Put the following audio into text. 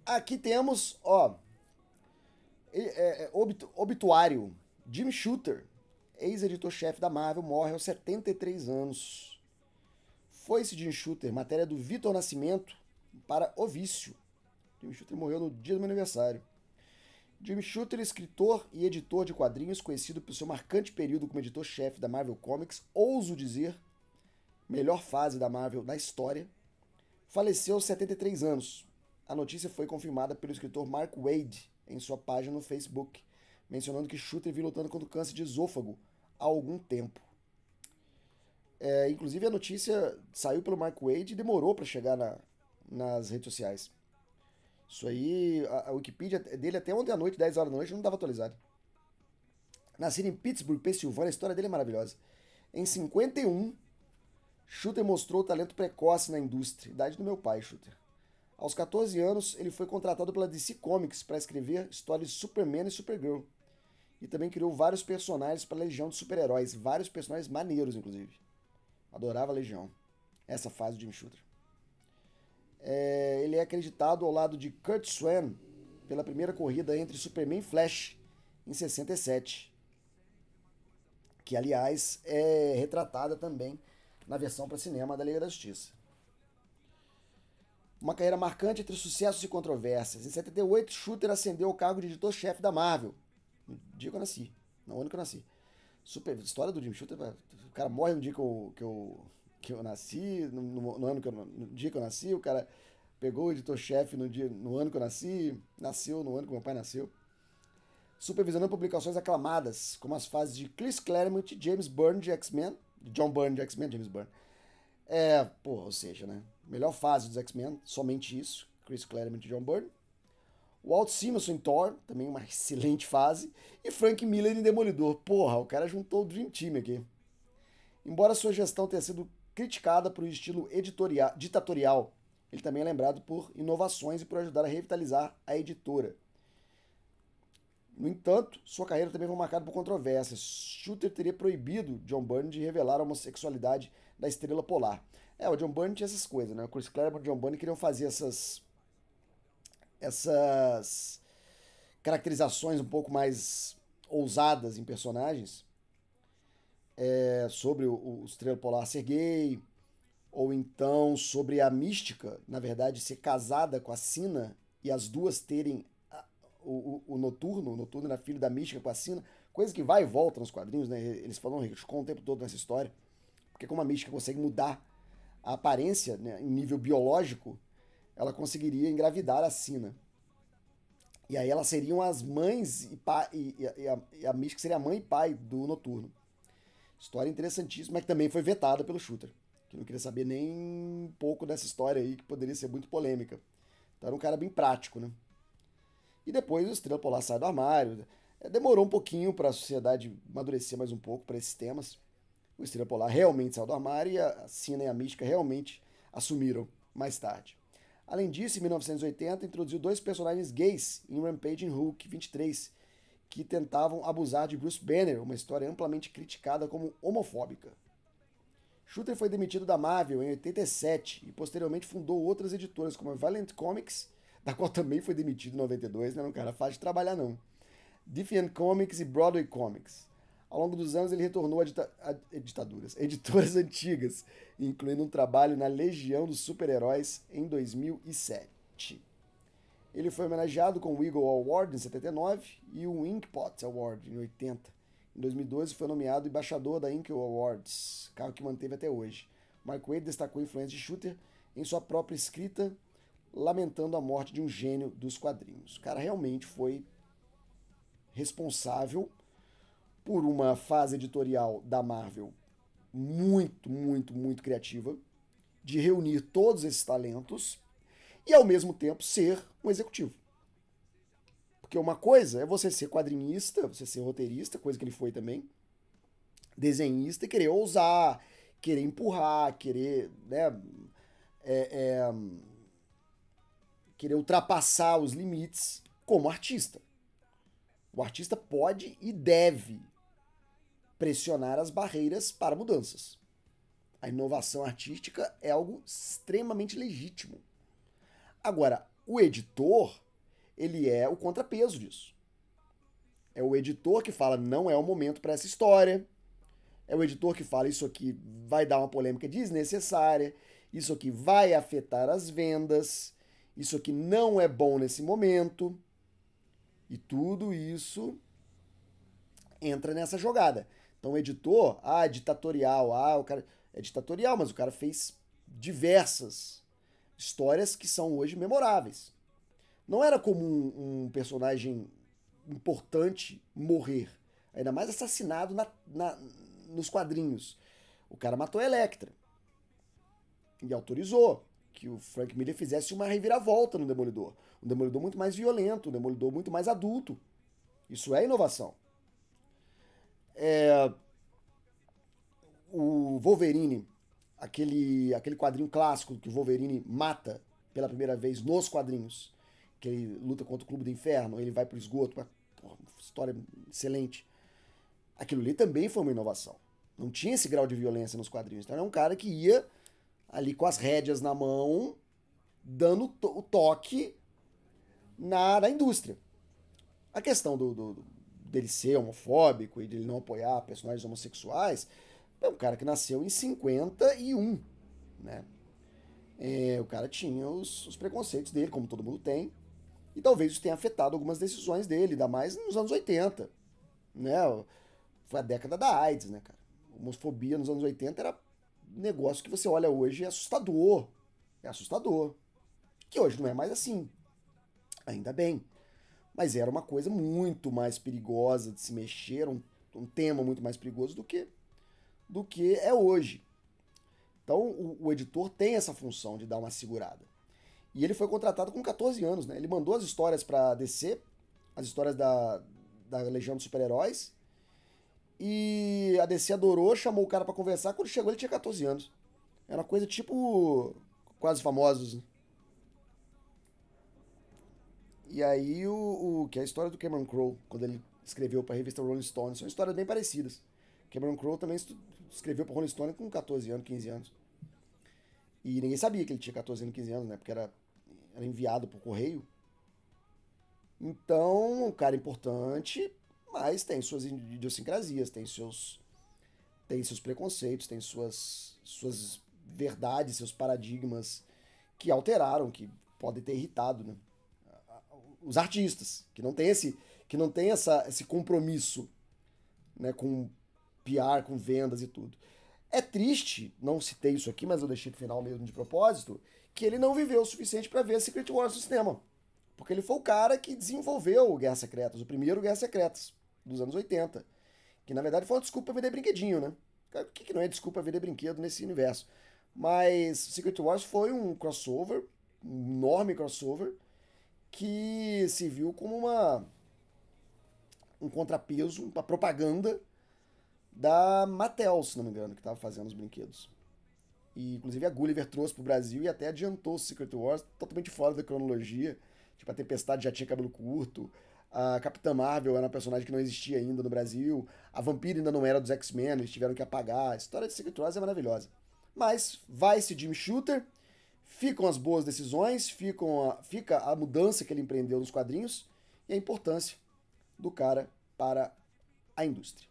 Aqui temos, ó, obituário. Jim Shooter, ex-editor-chefe da Marvel, morre aos 73 anos. Foi-se Jim Shooter, matéria do Vitor Nascimento para O Vício. Jim Shooter morreu no dia do meu aniversário. Jim Shooter, escritor e editor de quadrinhos, conhecido por seu marcante período como editor-chefe da Marvel Comics, ouso dizer, melhor fase da Marvel da história, faleceu aos 73 anos. A notícia foi confirmada pelo escritor Mark Waid em sua página no Facebook, mencionando que Shooter vinha lutando contra o câncer de esôfago há algum tempo. Inclusive a notícia saiu pelo Mark Waid e demorou para chegar nas redes sociais. Isso aí, a Wikipedia dele até ontem à noite, 10 horas da noite, não estava atualizada. Nascido em Pittsburgh, Pensilvânia, a história dele é maravilhosa. Em 51, Shooter mostrou talento precoce na indústria, idade do meu pai, Shooter. Aos 14 anos, ele foi contratado pela DC Comics para escrever histórias de Superman e Supergirl. E também criou vários personagens para a Legião de Super-Heróis, vários personagens maneiros, inclusive. Adorava a Legião. Essa fase do Jim Shooter. Ele é acreditado ao lado de Kurt Swan pela primeira corrida entre Superman e Flash em 67, que aliás é retratada também na versão para cinema da Liga da Justiça. Uma carreira marcante entre sucessos e controvérsias. Em 78, Shooter ascendeu ao cargo de editor-chefe da Marvel, no dia que eu nasci, no ano que eu nasci. História do Jim Shooter, o cara morre no dia que eu nasci, no dia que eu nasci, o cara pegou o editor-chefe no ano que eu nasci, nasceu no ano que meu pai nasceu. Supervisionando publicações aclamadas, como as fases de Chris Claremont e James Byrne de X-Men, de John Byrne de X-Men, James Byrne. Ou seja, né? Melhor fase dos X-Men, somente isso, Chris Claremont e John Byrne. Walt Simonson em Thor, também uma excelente fase. E Frank Miller em Demolidor. Porra, o cara juntou o Dream Team aqui. Embora sua gestão tenha sido criticada por um estilo ditatorial, ele também é lembrado por inovações e por ajudar a revitalizar a editora. No entanto, sua carreira também foi marcada por controvérsias. Shooter teria proibido John Byrne de revelar a homossexualidade da Estrela Polar. O John Byrne tinha essas coisas, né? O Chris Claremont e o John Byrne queriam fazer essas caracterizações um pouco mais ousadas em personagens, sobre o Estrela Polar ser gay, ou então sobre a Mística, na verdade, ser casada com a Sina e as duas terem o Noturno. O Noturno era filho da Mística com a Sina, coisa que vai e volta nos quadrinhos, né? Eles falam, ficam o tempo todo nessa história, porque como a Mística consegue mudar a aparência, né, em nível biológico, ela conseguiria engravidar a Sina. E aí elas seriam as mães e a Mística seria a mãe e pai do Noturno. História interessantíssima, mas que também foi vetada pelo Shooter, que não queria saber nem um pouco dessa história aí, que poderia ser muito polêmica. Então era um cara bem prático, né? E depois o Estrela Polar sai do armário. Demorou um pouquinho para a sociedade amadurecer mais um pouco para esses temas. O Estrela Polar realmente saiu do armário e a Sina e a Mística realmente assumiram mais tarde. Além disso, em 1980, introduziu dois personagens gays em Rampage Hulk 23, que tentavam abusar de Bruce Banner, uma história amplamente criticada como homofóbica. Shooter foi demitido da Marvel em 87 e posteriormente fundou outras editoras como a Valiant Comics, da qual também foi demitido em 92, não era um cara fácil de trabalhar não. Defiant Comics e Broadway Comics. Ao longo dos anos ele retornou a editoras antigas, incluindo um trabalho na Legião dos Super-Heróis em 2007. Ele foi homenageado com o Eagle Award em 79 e o Inkpot Award em 80. Em 2012 foi nomeado embaixador da Inkle Awards, cargo que manteve até hoje. Mark Waid destacou a influência de Shooter em sua própria escrita, lamentando a morte de um gênio dos quadrinhos. O cara realmente foi responsável por uma fase editorial da Marvel muito, muito, muito criativa, de reunir todos esses talentos e ao mesmo tempo ser um executivo. Porque uma coisa é você ser quadrinista, você ser roteirista, coisa que ele foi também, desenhista, e querer ousar, querer empurrar, querer, né, querer ultrapassar os limites como artista. O artista pode e deve pressionar as barreiras para mudanças. A inovação artística é algo extremamente legítimo. Agora, o editor, ele é o contrapeso disso. É o editor que fala, não é o momento para essa história. É o editor que fala, isso aqui vai dar uma polêmica desnecessária, isso aqui vai afetar as vendas, isso aqui não é bom nesse momento. E tudo isso entra nessa jogada. Então o editor, ditatorial, o cara é ditatorial, mas o cara fez diversas histórias que são hoje memoráveis. Não era comum um personagem importante morrer, ainda mais assassinado nos quadrinhos. O cara matou a Elektra e autorizou que o Frank Miller fizesse uma reviravolta no Demolidor. Um Demolidor muito mais violento, um Demolidor muito mais adulto. Isso é inovação. O Wolverine, aquele quadrinho clássico que o Wolverine mata pela primeira vez nos quadrinhos, que ele luta contra o Clube do Inferno, ele vai pro esgoto, uma história excelente. Aquilo ali também foi uma inovação. Não tinha esse grau de violência nos quadrinhos. Então era um cara que ia ali com as rédeas na mão, dando o toque na indústria. A questão dele ser homofóbico e dele não apoiar personagens homossexuais, é um cara que nasceu em 51, né? O cara tinha os preconceitos dele, como todo mundo tem, e talvez isso tenha afetado algumas decisões dele, ainda mais nos anos 80, né? Foi a década da AIDS, né, cara? Homofobia nos anos 80 era um negócio que você olha hoje e é assustador. É assustador. Que hoje não é mais assim. Ainda bem. Mas era uma coisa muito mais perigosa de se mexer, um tema muito mais perigoso do que é hoje. Então o editor tem essa função de dar uma segurada. E ele foi contratado com 14 anos, né? Ele mandou as histórias pra DC, as histórias da Legião dos Super-Heróis, e a DC adorou, chamou o cara pra conversar. Quando chegou ele tinha 14 anos. Era uma coisa tipo Quase Famosos, né? E aí que é a história do Cameron Crowe, quando ele escreveu pra revista Rolling Stone, são histórias bem parecidas. Cameron Crowe também escreveu pra Rolling Stone com 14 anos, 15 anos. E ninguém sabia que ele tinha 14 anos, 15 anos, né? Porque era enviado por correio. Então, um cara importante, mas tem suas idiosincrasias, tem seus preconceitos, tem suas verdades, seus paradigmas que alteraram, que podem ter irritado, né? Os artistas, que não tem esse compromisso, né, com PR, com vendas e tudo. É triste, não citei isso aqui, mas eu deixei pro final mesmo de propósito, que ele não viveu o suficiente para ver Secret Wars no cinema. Porque ele foi o cara que desenvolveu o Guerras Secretas, o primeiro Guerras Secretas, dos anos 80. Que na verdade foi uma desculpa pra vender brinquedinho, né? O que não é desculpa pra vender brinquedo nesse universo? Mas Secret Wars foi um crossover, um enorme crossover, que se viu como um contrapeso, uma propaganda da Mattel, se não me engano, que estava fazendo os brinquedos. E inclusive a Gulliver trouxe pro Brasil e até adiantou o Secret Wars, totalmente fora da cronologia. Tipo, a Tempestade já tinha cabelo curto, a Capitã Marvel era um personagem que não existia ainda no Brasil, a Vampira ainda não era dos X-Men, eles tiveram que apagar. A história de Secret Wars é maravilhosa. Mas vai esse Jim Shooter, ficam as boas decisões, fica a mudança que ele empreendeu nos quadrinhos e a importância do cara para a indústria.